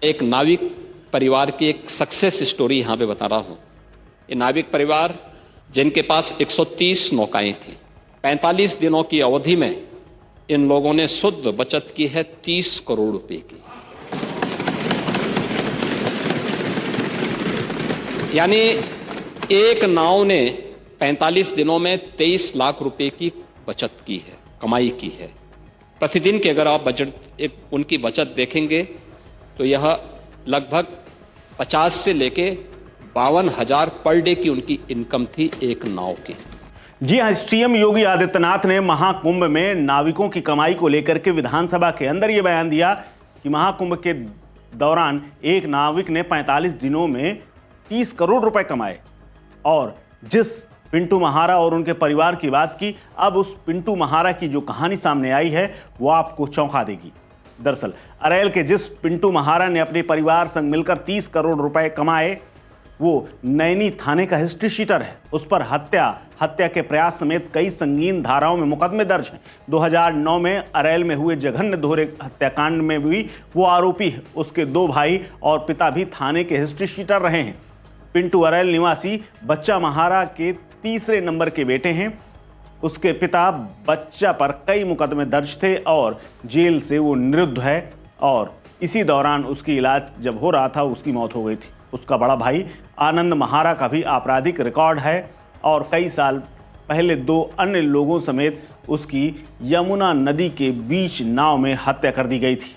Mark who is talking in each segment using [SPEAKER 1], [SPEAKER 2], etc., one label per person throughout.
[SPEAKER 1] एक नाविक परिवार की एक सक्सेस स्टोरी यहाँ पे बता रहा हूँ। ये नाविक परिवार जिनके पास 130 नौकाएं थी, 45 दिनों की अवधि में इन लोगों ने शुद्ध बचत की है 30 करोड़ रुपए की। यानी एक नाव ने 45 दिनों में 23 लाख रुपए की बचत की है, कमाई की है। प्रतिदिन की अगर आप उनकी बचत देखेंगे तो यह लगभग 50 से लेके 52,000 पर डे की उनकी इनकम थी एक नाव की।
[SPEAKER 2] जी हाँ, सीएम योगी आदित्यनाथ ने महाकुंभ में नाविकों की कमाई को लेकर के विधानसभा के अंदर यह बयान दिया कि महाकुंभ के दौरान एक नाविक ने 45 दिनों में 30 करोड़ रुपए कमाए। और जिस पिंटू महारा और उनके परिवार की बात की, अब उस पिंटू महारा की जो कहानी सामने आई है वो आपको चौंका देगी। दरअसल अरेल के जिस पिंटू महारा ने अपने परिवार संग मिलकर 30 करोड़ रुपए कमाए, वो नैनी थाने का हिस्ट्री शीटर है। उस पर हत्या के प्रयास समेत कई संगीन धाराओं में मुकदमे दर्ज हैं। 2009 में अरेल में हुए जघन्य दोहरे हत्याकांड में भी वो आरोपी है। उसके 2 भाई और पिता भी थाने के हिस्ट्री शीटर रहे हैं। पिंटू अरेल निवासी बच्चा महारा के तीसरे नंबर के बेटे हैं। उसके पिता बच्चा पर कई मुकदमे दर्ज थे और जेल से वो निरुद्ध है। और इसी दौरान उसकी इलाज जब हो रहा था उसकी मौत हो गई थी। उसका बड़ा भाई आनंद महारा का भी आपराधिक रिकॉर्ड है और कई साल पहले 2 अन्य लोगों समेत उसकी यमुना नदी के बीच नाव में हत्या कर दी गई थी।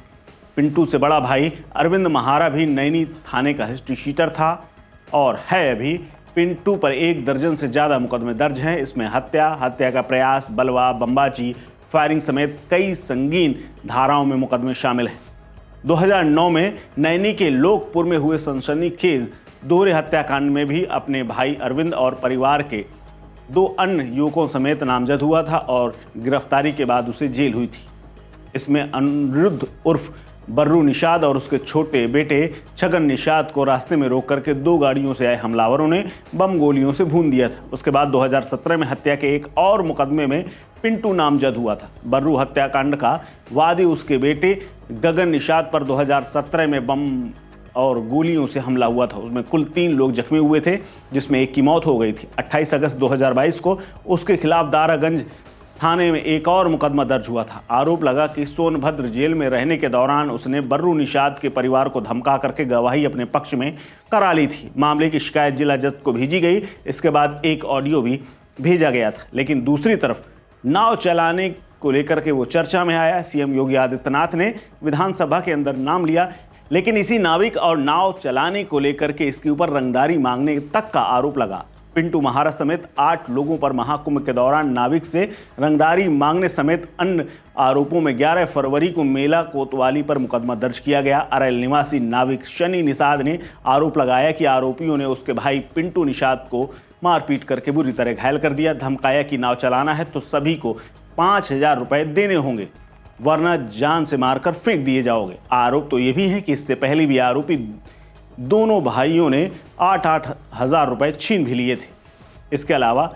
[SPEAKER 2] पिंटू से बड़ा भाई अरविंद महारा भी नैनी थाने का हिस्ट्री शीटर था और है अभी। पिंटू पर 1 दर्जन से ज़्यादा मुकदमे दर्ज हैं। इसमें हत्या का प्रयास, बलवा, बमबाजी, फायरिंग समेत कई संगीन धाराओं में मुकदमे शामिल हैं। 2009 में नैनी के लोकपुर में हुए सनसनीखेज दोहरे हत्याकांड में भी अपने भाई अरविंद और परिवार के 2 अन्य युवकों समेत नामजद हुआ था और गिरफ्तारी के बाद उसे जेल हुई थी। इसमें अनिरुद्ध उर्फ बर्रू निषाद और उसके छोटे बेटे छगन निषाद को रास्ते में रोक करके 2 गाड़ियों से आए हमलावरों ने बम गोलियों से भून दिया था। उसके बाद 2017 में हत्या के एक और मुकदमे में पिंटू नामजद हुआ था। बर्रू हत्याकांड का वादी उसके बेटे गगन निषाद पर 2017 में बम और गोलियों से हमला हुआ था। उसमें कुल 3 लोग जख्मी हुए थे, जिसमें एक की मौत हो गई थी। 28 अगस्त 2022 को उसके खिलाफ दारागंज थाने में एक और मुकदमा दर्ज हुआ था। आरोप लगा कि सोनभद्र जेल में रहने के दौरान उसने बर्रू निषाद के परिवार को धमका करके गवाही अपने पक्ष में करा ली थी। मामले की शिकायत जिला जज को भेजी गई। इसके बाद एक ऑडियो भी भेजा गया था। लेकिन दूसरी तरफ नाव चलाने को लेकर के वो चर्चा में आया। सीएम योगी आदित्यनाथ ने विधानसभा के अंदर नाम लिया, लेकिन इसी नाविक और नाव चलाने को लेकर के इसके ऊपर रंगदारी मांगने तक का आरोप लगा। पिंटू महारा समेत 8 लोगों पर महाकुंभ के दौरान नाविक से रंगदारी मांगने समेत अन्य आरोपों में 11 फरवरी को मेला कोतवाली पर मुकदमा दर्ज किया गया। अरेल निवासी नाविक शनि निषाद ने आरोप लगाया कि आरोपियों ने उसके भाई पिंटू निषाद को मारपीट करके बुरी तरह घायल कर दिया। धमकाया कि नाव चलाना है तो सभी को 5,000 रुपए देने होंगे, वरना जान से मारकर फेंक दिए जाओगे। आरोप तो ये भी है कि इससे पहले भी आरोपी दोनों भाइयों ने 8-8 हज़ार रुपए छीन भी लिए थे। इसके अलावा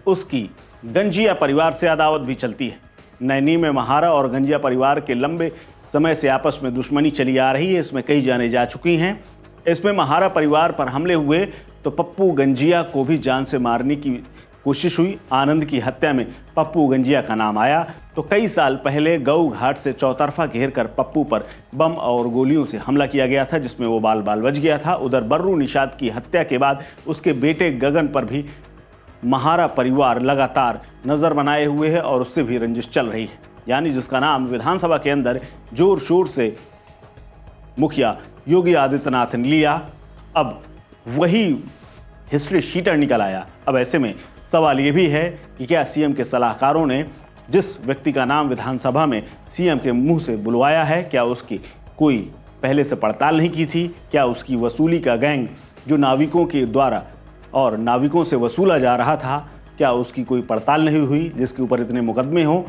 [SPEAKER 2] उसकी गंजिया परिवार से अदावत भी चलती है। नैनी में महारा और गंजिया परिवार के लंबे समय से आपस में दुश्मनी चली आ रही है। इसमें कई जाने जा चुकी हैं। इसमें महारा परिवार पर हमले हुए तो पप्पू गंजिया को भी जान से मारने की कोशिश हुई। आनंद की हत्या में पप्पू गंजिया का नाम आया तो कई साल पहले गऊ घाट से चौतरफा घेर कर पप्पू पर बम और गोलियों से हमला किया गया था, जिसमें वो बाल बच गया था। उधर बर्रू निषाद की हत्या के बाद उसके बेटे गगन पर भी महारा परिवार लगातार नजर बनाए हुए है और उससे भी रंजिश चल रही है। यानी जिसका नाम विधानसभा के अंदर जोर शोर से मुखिया योगी आदित्यनाथ ने लिया, अब वही हिस्ट्री शीटर निकल आया। अब ऐसे में सवाल ये भी है कि क्या सीएम के सलाहकारों ने जिस व्यक्ति का नाम विधानसभा में सीएम के मुंह से बुलवाया है, क्या उसकी कोई पहले से पड़ताल नहीं की थी? क्या उसकी वसूली का गैंग जो नाविकों के द्वारा और नाविकों से वसूला जा रहा था, क्या उसकी कोई पड़ताल नहीं हुई? जिसके ऊपर इतने मुकदमे हों,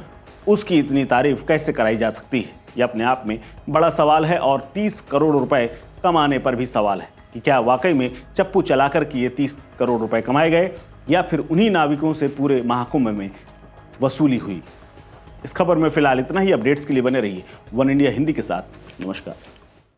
[SPEAKER 2] उसकी इतनी तारीफ कैसे कराई जा सकती है? ये अपने आप में बड़ा सवाल है और 30 करोड़ रुपए कमाने पर भी सवाल है कि क्या वाकई में चप्पू चलाकर के ये 30 करोड़ रुपए कमाए गए या फिर उन्हीं नाविकों से पूरे महाकुंभ में वसूली हुई। इस खबर में फिलहाल इतना ही। अपडेट्स के लिए बने रहिए वन इंडिया हिंदी के साथ। नमस्कार।